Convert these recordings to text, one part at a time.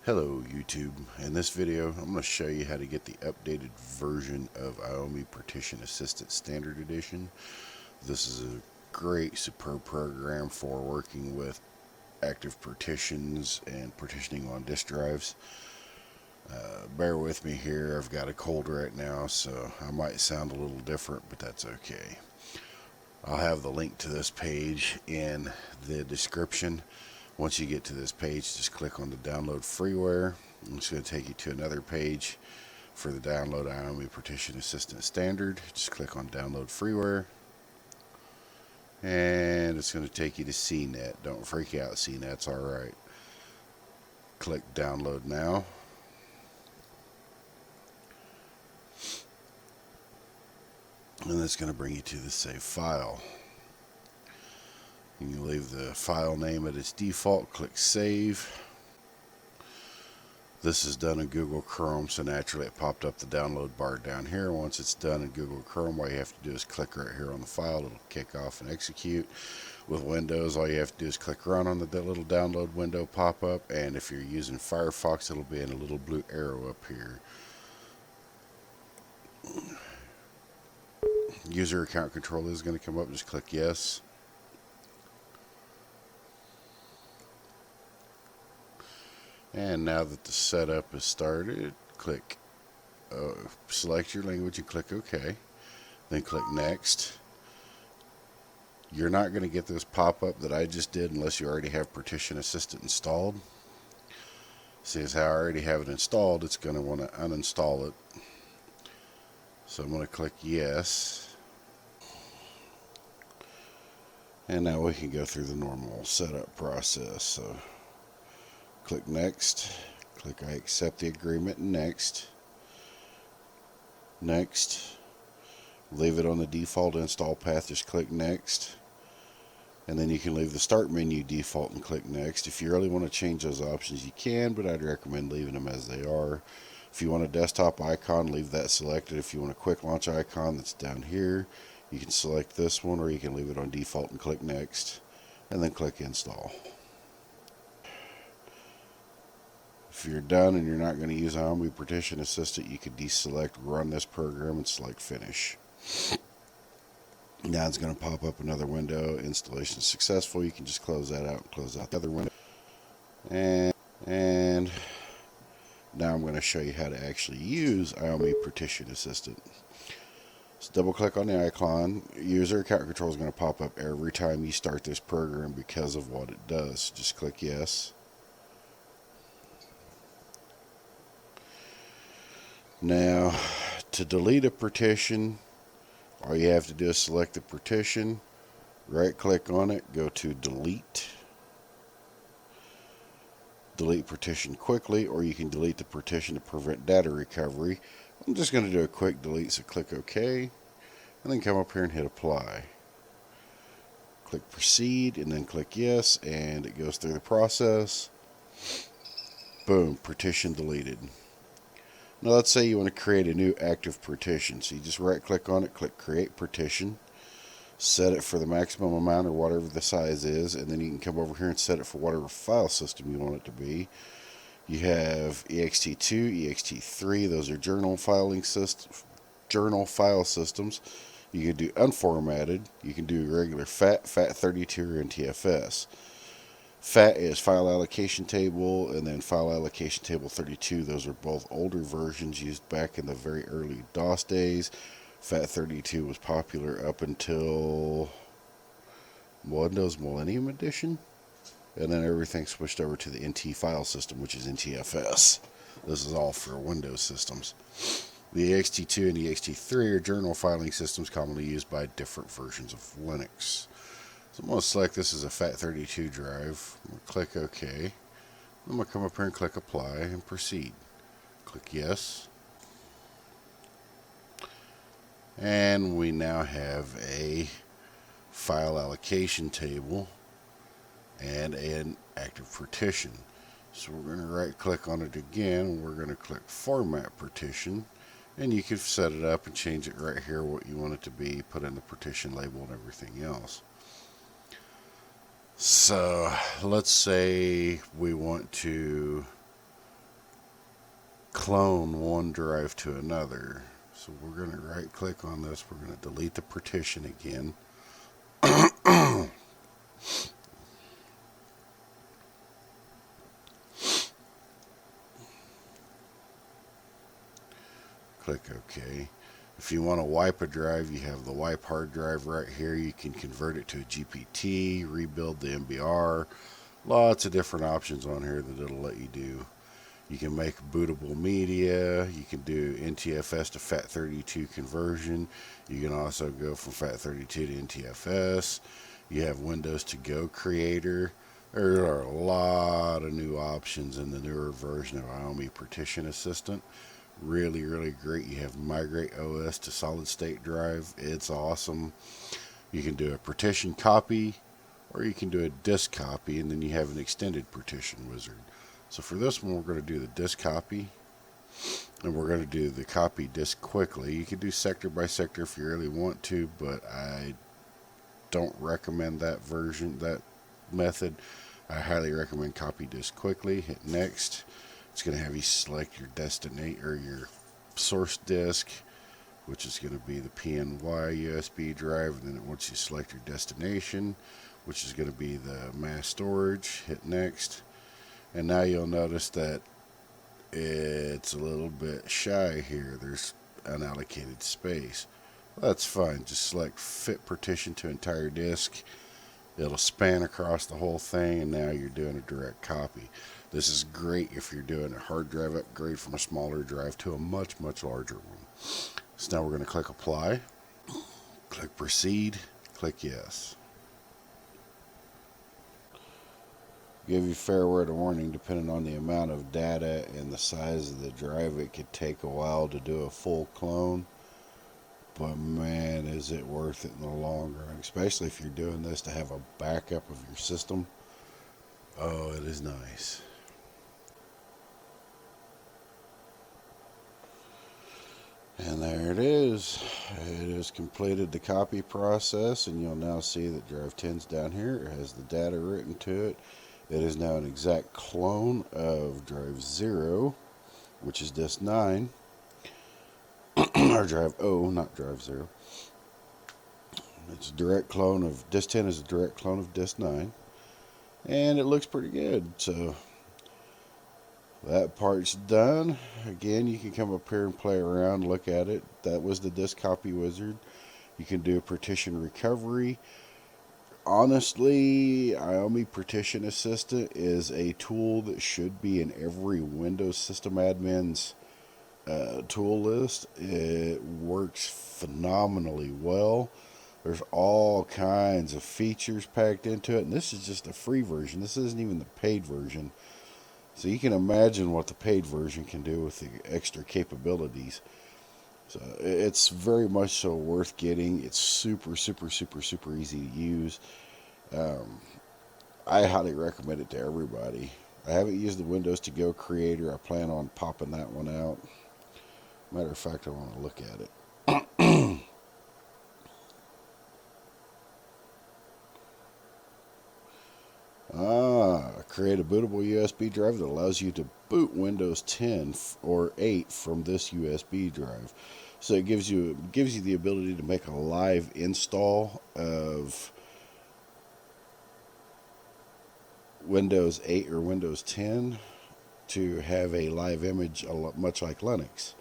Hello YouTube. In this video I'm going to show you how to get the updated version of AOMEI Partition Assistant Standard Edition. This is a great, superb program for working with active partitions and partitioning on disk drives. Bear with me here, I've got a cold right now, so I might sound a little different, but that's okay. I'll have the link to this page in the description. Once you get to this page, just click on the download freeware. It's going to take you to another page for the download AOMEI Partition Assistant Standard. Just click on download freeware. And it's going to take you to CNET. Don't freak out, CNET's alright. Click download now. And it's going to bring you to the save file. You can leave the file name at its default, click save. This is done in Google Chrome, so naturally it popped up the download bar down here. Once it's done in Google Chrome, all you have to do is click right here on the file. It'll kick off and execute. With Windows, all you have to do is click run on the little download window pop up, and if you're using Firefox, it'll be in a little blue arrow up here. User account control is going to come up, just click yes. And now that the setup is started, click select your language and click OK. Then click next. You're not going to get this pop-up that I just did unless you already have Partition Assistant installed. See, as how I already have it installed, it's going to want to uninstall it. So I'm going to click yes. And now we can go through the normal setup process. So click next, click I accept the agreement, and next, leave it on the default install path, just click next, and then you can leave the start menu default and click next. If you really want to change those options you can, but I'd recommend leaving them as they are. If you want a desktop icon, leave that selected. If you want a quick launch icon, that's down here, you can select this one, or you can leave it on default and click next, and then click install. If you're done and you're not going to use AOMEI Partition Assistant, you could deselect run this program and select finish. Now it's going to pop up another window. Installation successful. You can just close that out and close out the other window. And now I'm going to show you how to actually use AOMEI Partition Assistant. So double click on the icon. User account control is going to pop up every time you start this program because of what it does. Just click yes. Now, to delete a partition, all you have to do is select the partition, right click on it, go to delete. Delete partition quickly, or you can delete the partition to prevent data recovery. I'm just going to do a quick delete, so click OK, and then come up here and hit apply. Click proceed, and then click yes, and it goes through the process. Boom, partition deleted. Now let's say you want to create a new active partition. So you just right click on it, click create partition, set it for the maximum amount or whatever the size is, and then you can come over here and set it for whatever file system you want it to be. You have ext2, ext3, those are journal file systems. You can do unformatted, you can do regular FAT, FAT32, or NTFS. FAT is file allocation table, and then file allocation table 32. Those are both older versions used back in the very early DOS days. FAT32 was popular up until Windows Millennium Edition, and then everything switched over to the NT file system, which is NTFS. This is all for Windows systems. The ext2 and the ext3 are journal filing systems commonly used by different versions of Linux. So I'm going to select this as a FAT32 drive. I'm going to click OK. I'm going to come up here and click apply and proceed. Click yes. And we now have a file allocation table and an active partition. So we're going to right click on it again, and we're going to click format partition, and you can set it up and change it right here what you want it to be, put in the partition label and everything else. So let's say we want to clone one drive to another. So we're going to right click on this. We're going to delete the partition again. Click OK. If you want to wipe a drive, you have the wipe hard drive right here. You can convert it to a GPT, rebuild the MBR. Lots of different options on here that it'll let you do. You can make bootable media. You can do NTFS to FAT32 conversion. You can also go from FAT32 to NTFS. You have Windows to Go Creator. There are a lot of new options in the newer version of AOMEI Partition Assistant. Really, really great. You have Migrate OS to Solid State Drive. It's awesome. You can do a partition copy, or you can do a disk copy, and then you have an extended partition wizard. So for this one, we're going to do the disk copy, and we're going to do the copy disk quickly. You can do sector by sector if you really want to, but I don't recommend that version, that method. I highly recommend copy disk quickly. Hit next. It's going to have you select your destination or your source disk, which is going to be the PNY USB drive, and then it wants you to select your destination, which is going to be the mass storage. Hit next, and now you'll notice that it's a little bit shy here. There's unallocated space. Well, that's fine. Just select fit partition to entire disk. It'll span across the whole thing, and now you're doing a direct copy. This is great if you're doing a hard drive upgrade from a smaller drive to a much, much larger one. So now we're going to click Apply, click Proceed, click Yes. Give you fair word of warning, depending on the amount of data and the size of the drive, it could take a while to do a full clone. But man, is it worth it in the long run, especially if you're doing this to have a backup of your system. Oh, it is nice. And there it is. It has completed the copy process, and you'll now see that drive 10's down here. It has the data written to it. It is now an exact clone of drive 0, which is disk 9. Or drive O, not drive 0. It's a direct clone of disk 10 is a direct clone of disk 9, and it looks pretty good. So that part's done. Again, you can come up here and play around, look at it. That was the disk copy wizard. You can do partition recovery. Honestly, AOMEI Partition Assistant is a tool that should be in every Windows system admin's tool list. It works phenomenally well. There's all kinds of features packed into it, and this is just the free version. This isn't even the paid version. So you can imagine what the paid version can do with the extra capabilities. So it's very much so worth getting. It's super, super, super, super easy to use. I highly recommend it to everybody. I haven't used the Windows to Go Creator. I plan on popping that one out. Matter of fact, I want to look at it. Create a bootable USB drive that allows you to boot Windows 10 or 8 from this USB drive. So it gives you the ability to make a live install of Windows 8 or Windows 10 to have a live image, much like Linux.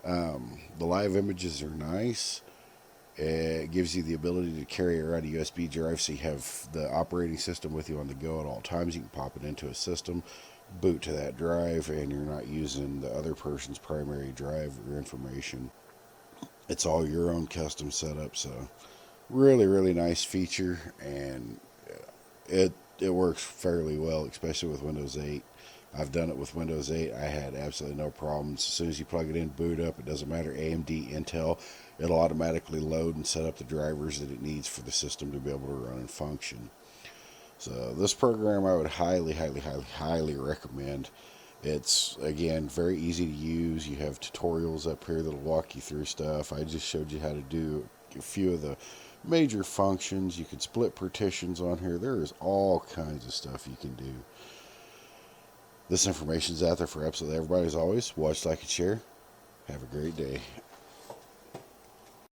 The live images are nice. It gives you the ability to carry around a USB drive, so you have the operating system with you on the go at all times. You can pop it into a system, boot to that drive, and you're not using the other person's primary drive or information. It's all your own custom setup, so really, really nice feature, and it works fairly well, especially with Windows 8. I've done it with Windows 8. I had absolutely no problems. As soon as you plug it in, boot up, it doesn't matter, AMD, Intel, it'll automatically load and set up the drivers that it needs for the system to be able to run and function. So this program I would highly, highly, highly, highly recommend. It's, again, very easy to use. You have tutorials up here that'll walk you through stuff. I just showed you how to do a few of the major functions. You can split partitions on here. There is all kinds of stuff you can do. This information's out there for absolutely everybody. As always, watch, like, and share. Have a great day.